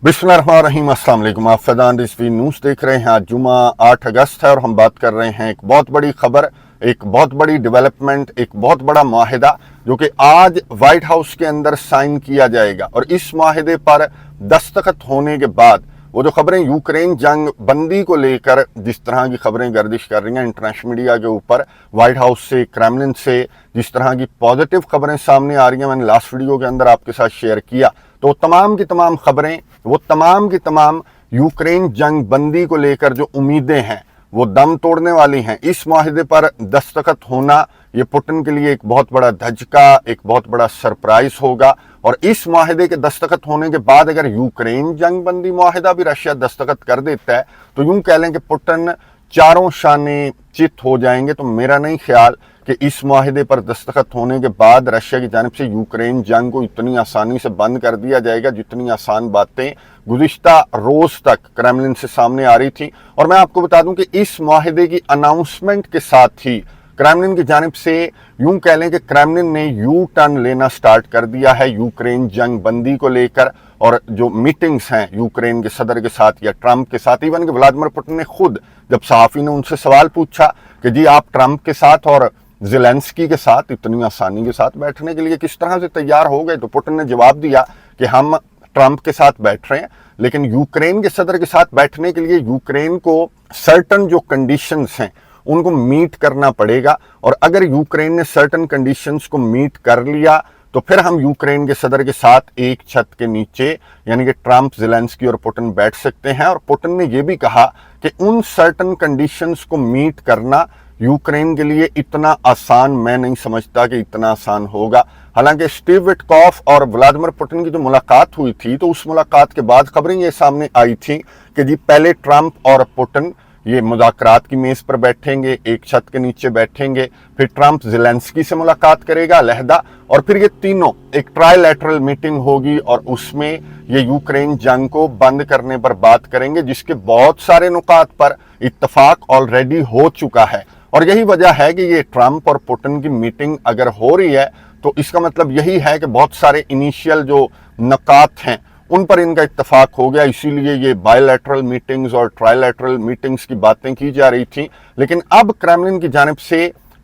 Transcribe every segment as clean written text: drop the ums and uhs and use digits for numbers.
बिस्मिल्लाहिर्रहमानिर्रहीम, अस्सलाम वालेकुम। आप फैजान रिजवी न्यूज़ देख रहे हैं। आज जुमा 8 अगस्त है और हम बात कर रहे हैं एक बहुत बड़ी खबर, एक बहुत बड़ी डेवलपमेंट, एक बहुत बड़ा माहिदा जो कि आज वाइट हाउस के अंदर साइन किया जाएगा। और इस माहिदे पर दस्तखत होने के बाद वो जो खबरें यूक्रेन जंग बंदी को लेकर जिस तरह की खबरें गर्दिश कर रही हैं इंटरनेशनल मीडिया के ऊपर, वाइट हाउस से, क्रेमलिन से जिस तरह की पॉजिटिव खबरें सामने आ रही हैं, मैंने लास्ट वीडियो के अंदर आपके साथ शेयर किया, तो तमाम की तमाम खबरें, वो तमाम की तमाम यूक्रेन जंग बंदी को लेकर जो उम्मीदें हैं वो दम तोड़ने वाली हैं। इस माहिदे पर दस्तखत होना ये पुतिन के लिए एक बहुत बड़ा धचका, एक बहुत बड़ा सरप्राइज होगा। और इस माहिदे के दस्तखत होने के बाद अगर यूक्रेन जंग बंदी माहिदा भी रशिया दस्तखत कर देता है तो यूं कह लें कि पुतिन चारों शाने चित हो जाएंगे। तो मेरा नहीं ख्याल कि इस माहिदे पर दस्तखत होने के बाद रशिया की जानिब से यूक्रेन जंग को इतनी आसानी से बंद कर दिया जाएगा जितनी आसान बातें गुज़िश्ता रोज तक क्रेमलिन से सामने आ रही थी। और मैं आपको बता दूं कि इस माहिदे की अनाउंसमेंट के साथ ही क्रेमलिन की जानिब से यूं कह लें कि क्रेमलिन ने यू टर्न लेना स्टार्ट कर दिया है यूक्रेन जंग बंदी को लेकर। और जो मीटिंग्स हैं यूक्रेन के सदर के साथ या ट्रंप के साथ, इवन कि व्लादिमीर पुतिन ने खुद जब सहाफ़ी ने उनसे सवाल पूछा कि जी आप ट्रंप के साथ और ज़ेलेंस्की के साथ इतनी आसानी के साथ बैठने के लिए किस तरह से तैयार हो गए, तो पुतिन ने जवाब दिया कि हम ट्रंप के साथ बैठ रहे हैं, लेकिन यूक्रेन के सदर के साथ बैठने के लिए यूक्रेन को सर्टन जो कंडीशंस हैं उनको मीट करना पड़ेगा। और अगर यूक्रेन ने सर्टन कंडीशंस को मीट कर लिया तो फिर हम यूक्रेन के सदर के साथ एक छत के नीचे यानी कि ट्रंप, ज़ेलेंस्की और पुतिन बैठ सकते हैं। और पुतिन ने यह भी कहा कि उन सर्टन कंडीशंस को मीट करना यूक्रेन के लिए इतना आसान मैं नहीं समझता कि इतना आसान होगा। हालांकि स्टीव विटकॉफ और व्लादिमीर पुतिन की जो मुलाकात हुई थी तो उस मुलाकात के बाद खबरें ये सामने आई थी कि जी पहले ट्रंप और पुतिन ये मुज़ाकरात की मेज़ पर बैठेंगे, एक छत के नीचे बैठेंगे, फिर ट्रंप ज़ेलेंस्की से मुलाकात करेगा अलहदा, और फिर ये तीनों एक ट्राइलैटरल मीटिंग होगी और उसमें ये यूक्रेन जंग को बंद करने पर बात करेंगे, जिसके बहुत सारे नुकात पर इत्तफाक ऑलरेडी हो चुका है। और यही वजह है कि ये ट्रंप और पुतिन की मीटिंग अगर हो रही है तो इसका मतलब यही है कि बहुत सारे इनिशियल जो नुकात हैं उन पर इनका इत्तफाक हो गया, इसीलिए ये बायलैटरल मीटिंग्स और ट्राइलैटरल मीटिंग्स की बातें की जा रही थी। लेकिन अब क्रेमलिन की जानिब से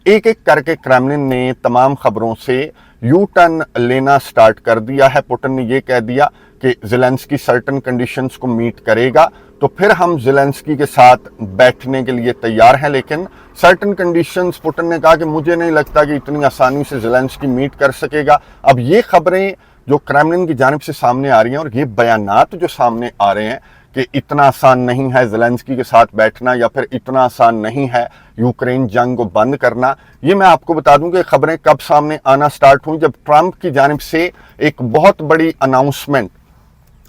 एक एक करके क्रेमलिन ने तमाम खबरों से यू टर्न लेना स्टार्ट कर दिया है। पुतिन ने यह कह दिया कि ज़ेलेंस्की सर्टन कंडीशंस को मीट करेगा तो फिर हम ज़ेलेंस्की के साथ बैठने के लिए तैयार हैं, लेकिन सर्टन कंडीशंस पुतिन ने कहा कि मुझे नहीं लगता कि इतनी आसानी से ज़ेलेंस्की मीट कर सकेगा। अब ये खबरें जो क्रेमलिन की जानिब से सामने आ रही हैं और ये बयानात जो सामने आ रहे हैं कि इतना आसान नहीं है ज़ेलेंस्की के साथ बैठना या फिर इतना आसान नहीं है यूक्रेन जंग को बंद करना, ये मैं आपको बता दूं कि खबरें कब सामने आना स्टार्ट हुई, जब ट्रंप की जानिब से एक बहुत बड़ी अनाउंसमेंट,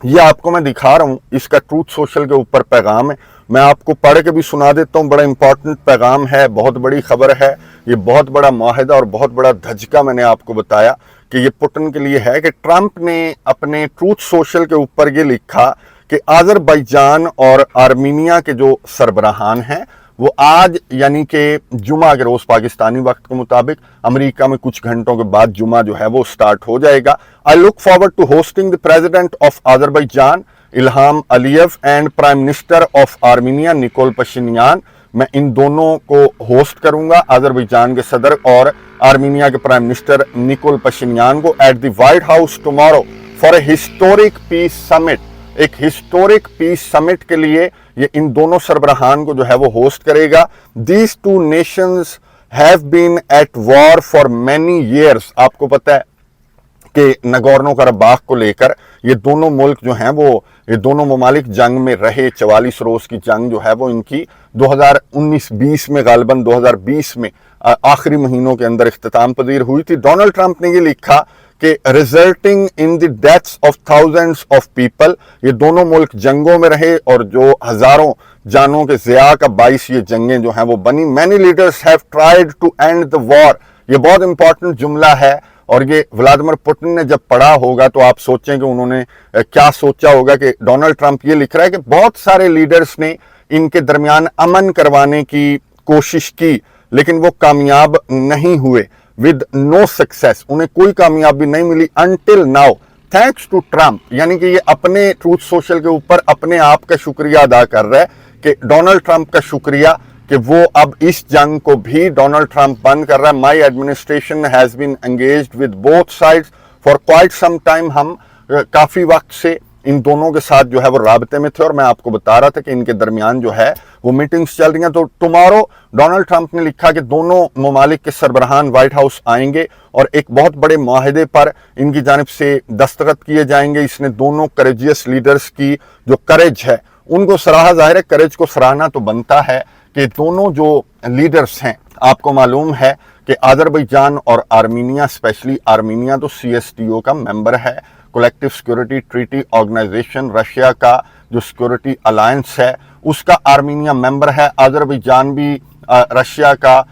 ये आपको मैं दिखा रहा हूं, इसका ट्रूथ सोशल के ऊपर पैगाम है, मैं आपको पढ़ के भी सुना देता हूं। बड़ा इंपॉर्टेंट पैगाम है, बहुत बड़ी खबर है, ये बहुत बड़ा माहिदा और बहुत बड़ा धचका मैंने आपको बताया कि ये पुतिन के लिए है कि ट्रंप ने अपने ट्रूथ सोशल के ऊपर ये लिखा कि अज़रबैजान और आर्मीनिया के जो सरबराहान हैं वो आज यानी कि जुमा के रोज़ पाकिस्तानी वक्त के मुताबिक अमेरिका में कुछ घंटों के बाद जुमा जो है वो स्टार्ट हो जाएगा। I look forward to hosting the president of Azerbaijan Ilham Aliyev and prime minister of Armenia Nikol Pashinyan. मैं इन दोनों को होस्ट करूंगा, अज़रबैजान के सदर और आर्मीनिया के प्राइम मिनिस्टर निकोल पशिन्यान को, at the White House tomorrow for a historic peace summit. एक हिस्टोरिक पीस समिट के लिए ये इन दोनों सरबराहान को जो है वो होस्ट करेगा। These two nations have been at war for many years. आपको पता है कि नगोर्नो कराबाख को लेकर ये दोनों मुल्क जो हैं वो, ये दोनों ममालिक जंग में रहे। 44 रोज की जंग जो है वो इनकी 2019-20 में, गालिबन 2020 में आखिरी महीनों के अंदर इख्तिताम पजीर हुई थी। डोनाल्ड ट्रंप ने ये लिखा कि resulting in the deaths of thousands of people, ये दोनों मुल्क जंगों में रहे और जो हजारों जानों के ज़िया का बाइस ये जंगें जो हैं वो बनी। Many leaders have tried to end the war. ये बहुत इंपॉर्टेंट जुमला है और ये व्लादिमीर पुतिन ने जब पढ़ा होगा तो आप सोचें कि उन्होंने क्या सोचा होगा कि डोनाल्ड ट्रंप ये लिख रहा है कि बहुत सारे लीडर्स ने इनके दरमियान अमन करवाने की कोशिश की लेकिन वो कामयाब नहीं हुए। विद नो सक्सेस, उन्हें कोई कामयाबी नहीं मिली। Until now thanks to Trump, यानी कि ये अपने ट्रूथ सोशल के ऊपर अपने आप का शुक्रिया अदा कर रहा है कि डोनाल्ड ट्रंप का शुक्रिया कि वो अब इस जंग को भी डोनाल्ड ट्रंप बंद कर रहा है। My administration has been engaged with both sides for quite some time. हम काफी वक्त से इन दोनों के साथ जो है वो राबते में थे और मैं आपको बता रहा था कि इनके दरमियान जो है वो मीटिंग्स चल रही हैं। तो टुमारो डोनाल्ड ट्रंप ने लिखा कि दोनों ममालिक के सरबराहान व्हाइट हाउस आएंगे और एक बहुत बड़े माहिदे पर इनकी जानिब से दस्तखत किए जाएंगे। इसने दोनों करेजियस लीडर्स की जो करेज है उनको सराहा। जाहिर है करेज को सराहना तो बनता है कि दोनों जो लीडर्स हैं, आपको मालूम है कि अजरबैजान और आर्मीनिया, स्पेशली आर्मीनिया तो CSTO का मेंबर है, Collective Security Treaty Organisation, Russia का जो सिक्योरिटी अलायंस है उसका आर्मीनिया मेंबर है। अजरबैजान भी रशिया का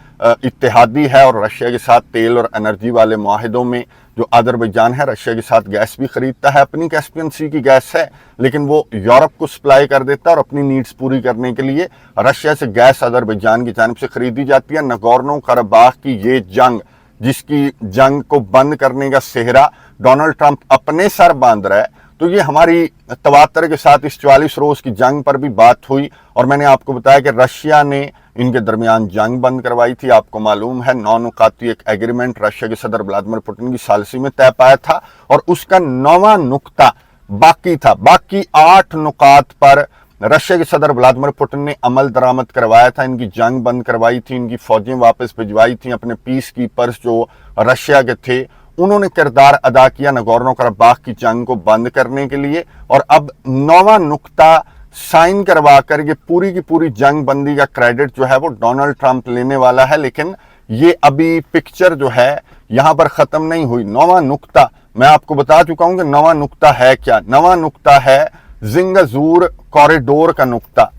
इत्तेहादी है और रशिया के साथ तेल और एनर्जी वाले माहिदों में जो अजरबैजान है रशिया के साथ गैस भी खरीदता है। अपनी कैस्पियन सी की गैस है लेकिन वो यूरोप को सप्लाई कर देता है और अपनी नीड्स पूरी करने के लिए रशिया से गैस अजरबैजान की जानिब से खरीदी जाती है। नगोर्नो कराबाख की ये जंग, जिसकी जंग को बंद करने का सेहरा डोनाल्ड ट्रंप अपने सर बांध रहा है, तो ये हमारी तवातर के साथ इस 44 रोज की जंग पर भी बात हुई और मैंने आपको बताया कि रशिया ने इनके दरमियान जंग बंद करवाई थी। आपको मालूम है 9 नुकाती एक एग्रीमेंट रशिया के सदर व्लादिमीर पुतिन की सालसी में तय पाया था और उसका 9वां नुक्ता बाकी था। बाकी 8 नुकात पर रशिया के सदर व्लादिमीर पुतिन ने अमल दरामद करवाया था। इनकी जंग बंद करवाई थी, इनकी फौजें वापस भिजवाई थी। अपने पीस कीपर्स जो रशिया के थे उन्होंने किरदार अदा किया नगोर्नो कराबाख की जंग को बंद करने के लिए और अब 9वां नुक्ता साइन करवा कर ये पूरी की पूरी जंग बंदी का क्रेडिट जो है वो डोनाल्ड ट्रंप लेने वाला है। लेकिन ये अभी पिक्चर जो है यहां पर खत्म नहीं हुई। 9वां नुक्ता मैं आपको बता चुका हूं कि 9वां नुक्ता है क्या। 9वां नुक्ता है जिंगजूर कॉरिडोर का नुक्ता,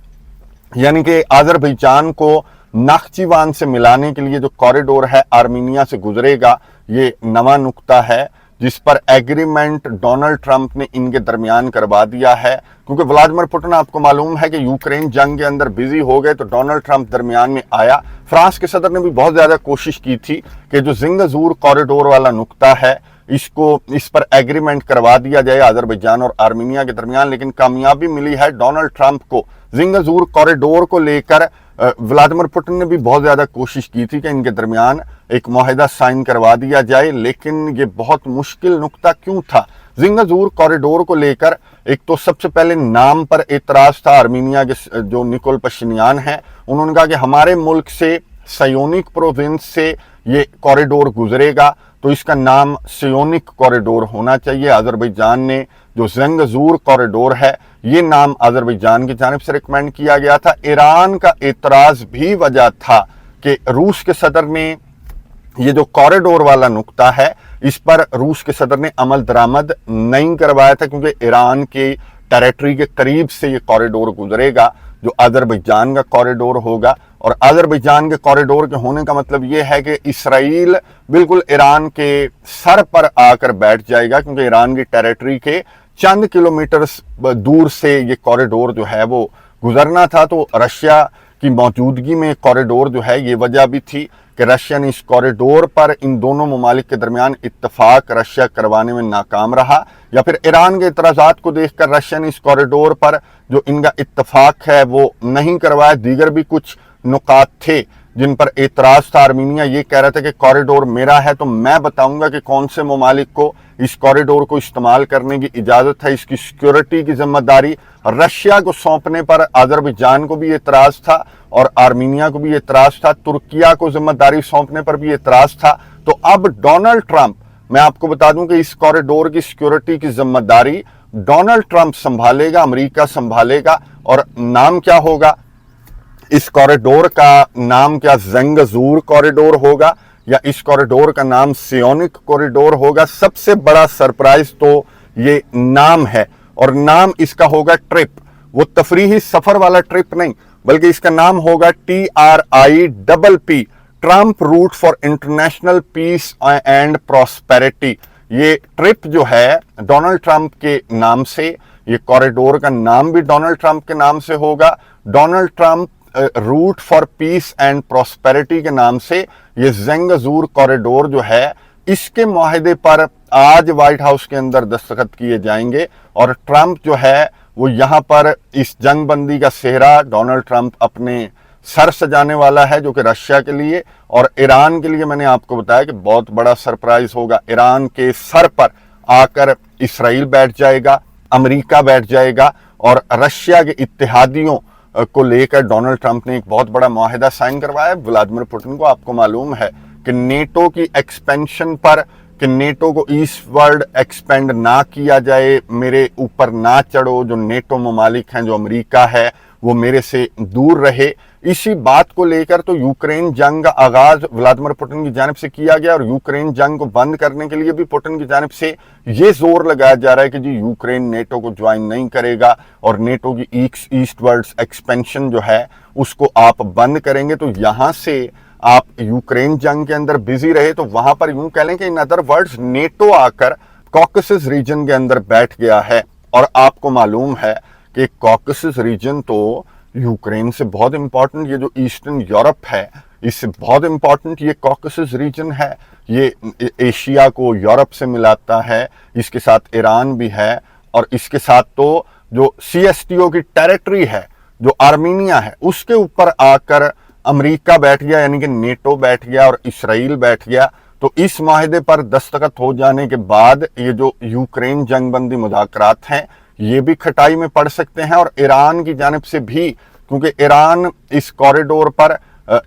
यानी कि अजरबैजान को नाख्चीवान से मिलाने के लिए जो कॉरिडोर है आर्मीनिया से गुजरेगा, ये 9वां नुक्ता है जिस पर एग्रीमेंट डोनाल्ड ट्रंप ने इनके दरमियान करवा दिया है। क्योंकि व्लादिमीर पुतिन आपको मालूम है कि यूक्रेन जंग के अंदर बिजी हो गए तो डोनाल्ड ट्रंप दरमियान में आया। फ्रांस के सदर ने भी बहुत ज्यादा कोशिश की थी कि जो जिंगजूर कॉरिडोर वाला नुक्ता है इस पर एग्रीमेंट करवा दिया जाए अजरबैजान और आर्मीनिया के दरमियान, लेकिन कामयाबी मिली है डोनाल्ड ट्रंप को। जिंगजूर कॉरिडोर को लेकर व्लादिमीर पुतिन ने भी बहुत ज्यादा कोशिश की थी कि इनके दरमियान एक मुआहिदा साइन करवा दिया जाए, लेकिन ये बहुत मुश्किल नुक्ता क्यों था। जिंगजूर कॉरिडोर को लेकर एक तो सबसे पहले नाम पर एतराज था। आर्मीनिया के जो निकोल पशिन्यान हैं उन्होंने कहा कि हमारे मुल्क से सयोनिक प्रोविंस से ये कॉरिडोर गुजरेगा तो इसका नाम सियोनिक कॉरिडोर होना चाहिए। अजरबैजान ने जो जिंगजूर कॉरिडोर है ये नाम अजरबैजान की जानिब से रिकमेंड किया गया था। ईरान का एतराज भी वजह था कि रूस के सदर ने ये जो कॉरिडोर वाला नुक्ता है इस पर रूस के सदर ने अमल दरामद नहीं करवाया था क्योंकि ईरान के टेरिटरी के करीब से ये कॉरिडोर गुजरेगा जो अजरबैजान का कॉरिडोर होगा। और अजरबैजान के कॉरिडोर के होने का मतलब ये है कि इसराइल बिल्कुल ईरान के सर पर आकर बैठ जाएगा, क्योंकि ईरान की टेरिटरी के चंद किलोमीटर दूर से ये कॉरिडोर जो है वो गुजरना था। तो रशिया की मौजूदगी में कॉरिडोर जो है ये वजह भी थी कि रशिया ने इस कॉरिडोर पर इन दोनों ममालिक के दरमियान इत्तफाक रशिया करवाने में नाकाम रहा, या फिर ईरान के इतराज़ात को देखकर रशिया ने इस कॉरिडोर पर जो इनका इत्तफाक है वो नहीं करवाया। दीगर भी कुछ नुकात थे जिन पर एतराज था। आर्मीनिया ये कह रहा था कि कॉरिडोर मेरा है तो मैं बताऊंगा कि कौन से ममालिक को इस कॉरिडोर को इस्तेमाल करने की इजाजत है। इसकी सिक्योरिटी की जिम्मेदारी रशिया को सौंपने पर अजरबैजान को भी एतराज था और आर्मीनिया को भी एतराज था। तुर्किया को जिम्मेदारी सौंपने पर भी एतराज था। तो अब डोनाल्ड ट्रंप, मैं आपको बता दूं कि इस कॉरिडोर की सिक्योरिटी की जिम्मेदारी डोनाल्ड ट्रंप संभालेगा, अमेरिका संभालेगा। और नाम क्या होगा इस कॉरिडोर का? नाम क्या जिंगजूर कॉरिडोर होगा या इस कॉरिडोर का नाम सियोनिक कॉरिडोर होगा? सबसे बड़ा सरप्राइज तो ये नाम है, और नाम इसका होगा ट्रिप। वो तफरीही सफर वाला ट्रिप नहीं, बल्कि इसका नाम होगा TRIPP, Trump Route for International Peace and Prosperity. ये ट्रिप जो है डोनाल्ड ट्रंप के नाम से, ये कॉरिडोर का नाम भी डोनाल्ड ट्रंप के नाम से होगा। Donald Trump Route for Peace and Prosperity के नाम से ये जिंगजूर कॉरिडोर जो है इसके मुआहिदे पर आज व्हाइट हाउस के अंदर दस्तखत किए जाएंगे और ट्रंप जो है वो यहाँ पर इस जंग बंदी का सेहरा डोनाल्ड ट्रंप अपने सर सजाने वाला है, जो कि रशिया के लिए और ईरान के लिए मैंने आपको बताया कि बहुत बड़ा सरप्राइज होगा। ईरान के सर पर आकर इसराइल बैठ जाएगा, अमेरिका बैठ जाएगा और रशिया के इत्तेहादियों को लेकर डोनाल्ड ट्रंप ने एक बहुत बड़ा मुआहिदा साइन करवाया व्लादिमीर पुतिन को। आपको मालूम है कि नेटो की एक्सपेंशन पर, कि नेटो को ईस्टवर्ड एक्सपेंड ना किया जाए, मेरे ऊपर ना चढ़ो, जो नेटो ममालिक हैं, जो अमेरिका है वो मेरे से दूर रहे, इसी बात को लेकर तो यूक्रेन जंग का आगाज व्लादिमीर पुतिन की जानिब से किया गया और यूक्रेन जंग को बंद करने के लिए भी पुतिन की जानिब से ये जोर लगाया जा रहा है कि जी यूक्रेन नेटो को ज्वाइन नहीं करेगा और नेटो की ईस्टवर्ड्स एक्सपेंशन जो है उसको आप बंद करेंगे तो यहां से आप यूक्रेन जंग के अंदर बिजी रहे। तो वहां पर यूं कह लें कि इन अदर वर्ड्स नेटो आकर कॉकेसस रीजन के अंदर बैठ गया है और आपको मालूम है कि कॉकेसस रीजन तो यूक्रेन से बहुत इंपॉर्टेंट, ये जो ईस्टर्न यूरोप है इससे बहुत इंपॉर्टेंट ये कॉकेसस रीजन है। ये एशिया को यूरोप से मिलाता है, इसके साथ ईरान भी है और इसके साथ तो जो CSTO की टेरिटरी है, जो आर्मीनिया है, उसके ऊपर आकर अमेरिका बैठ गया, यानी कि नेटो बैठ गया और इसराइल बैठ गया। तो इस माहिदे पर दस्तखत हो जाने के बाद ये जो यूक्रेन जंगबंदी मुज़ाकरात हैं ये भी खटाई में पड़ सकते हैं और ईरान की जानिब से भी, क्योंकि ईरान इस कॉरिडोर पर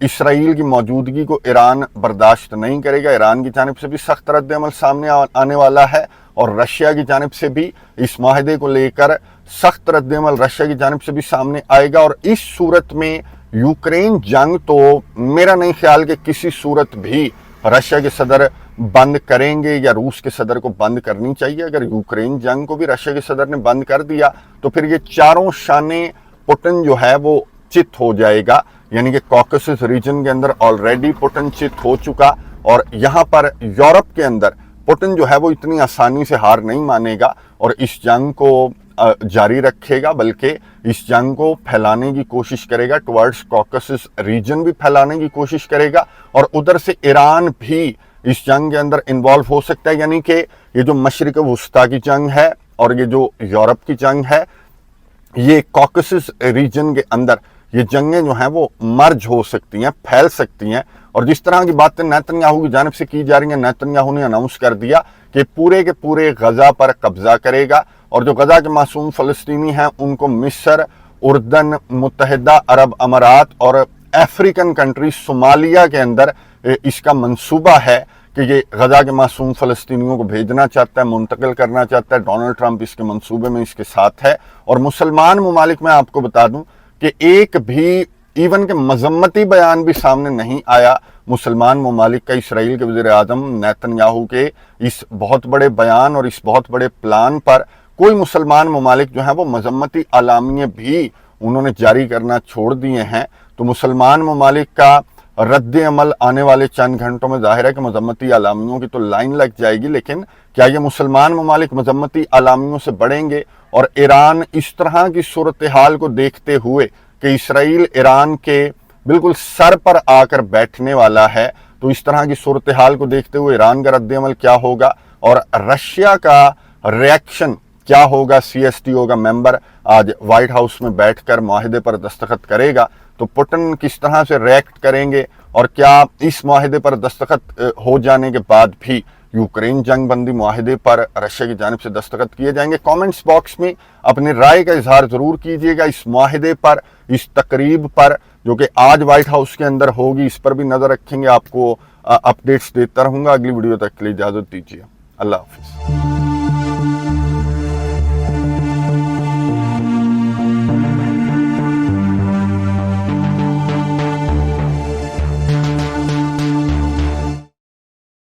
इसराइल की मौजूदगी को ईरान बर्दाश्त नहीं करेगा। ईरान की जानिब से भी सख्त रद्द-ए-अमल सामने आने वाला है और रशिया की जानिब से भी इस माहिदे को लेकर सख्त रद्द-ए-अमल रशिया की जानिब से भी सामने आएगा। और इस सूरत में यूक्रेन जंग तो मेरा नहीं ख्याल कि किसी सूरत भी रशिया के सदर बंद करेंगे या रूस के सदर को बंद करनी चाहिए। अगर यूक्रेन जंग को भी रशिया के सदर ने बंद कर दिया तो फिर ये चारों शाने पुतिन जो है वो चित हो जाएगा, यानी कि कॉकेसस रीजन के अंदर ऑलरेडी पुतिन चित हो चुका और यहाँ पर यूरोप के अंदर पुतिन जो है वो इतनी आसानी से हार नहीं मानेगा और इस जंग को जारी रखेगा, बल्कि इस जंग को फैलाने की कोशिश करेगा, टुवर्ड्स कॉकेसस रीजन भी फैलाने की कोशिश करेगा और उधर से ईरान भी इस जंग के अंदर इन्वॉल्व हो सकता है। यानी कि ये जो मशरिक वुस्ता की जंग है और ये जो यूरोप की जंग है, ये कॉकेसस रीजन के अंदर ये जंगें जो हैं वो मर्ज हो सकती हैं, फैल सकती हैं। और जिस तरह की बातें नेतन्याहू की जानिब से की जा रही हैं, नेतन्याहू ने अनाउंस कर दिया कि पूरे के पूरे गजा पर कब्जा करेगा और जो गजा के मासूम फ़लस्तीनी हैं उनको मिस्र, उर्दन, मुत्तहिदा अरब अमारात और अफ्रीकन कंट्री सोमालिया के अंदर इसका मंसूबा है कि ये गजा के मासूम फ़लस्तीनियों को भेजना चाहता है, मुंतकिल करना चाहता है। डोनाल्ड ट्रंप इसके मंसूबे में इसके साथ है और मुसलमान ममालिक में आपको बता दूं कि एक भी इवन के मजम्मती बयान भी सामने नहीं आया मुसलमान ममालिक का इसराइल के वज़ीर आज़म नेतन्याहू के इस बहुत बड़े बयान और इस बहुत बड़े प्लान पर कोई मुसलमान ममालिक जो है वो मजम्मती अलामियाँ भी उन्होंने जारी करना छोड़ दिए हैं। तो मुसलमान ममालिक का रद्द अमल आने वाले चंद घंटों में जाहिर है कि मजम्मती अलामियों की तो लाइन लग जाएगी, लेकिन क्या ये मुसलमान ममालिक मजम्मती अलामियों से बढ़ेंगे? और ईरान इस तरह की सूरत हाल को देखते हुए कि इसराइल ईरान के बिल्कुल सर पर आकर बैठने वाला है, तो इस तरह की सूरत हाल को देखते हुए ईरान का रद्द अमल क्या होगा और रशिया का रिएक्शन क्या होगा? CSTO का मेंबर आज व्हाइट हाउस में बैठकर मुआहिदे पर दस्तखत करेगा, तो पुतिन किस तरह से रिएक्ट करेंगे और क्या इस मुआहिदे पर दस्तखत हो जाने के बाद भी यूक्रेन जंग बंदी मुआहिदे पर रशिया की जानिब से दस्तखत किए जाएंगे? कमेंट्स बॉक्स में अपनी राय का इजहार जरूर कीजिएगा इस मुआहिदे पर, इस तकरीब पर जो कि आज व्हाइट हाउस के अंदर होगी। इस पर भी नजर रखेंगे, आपको अपडेट्स देता रहूंगा। अगली वीडियो तक के लिए इजाजत दीजिए। अल्लाह हाफिज।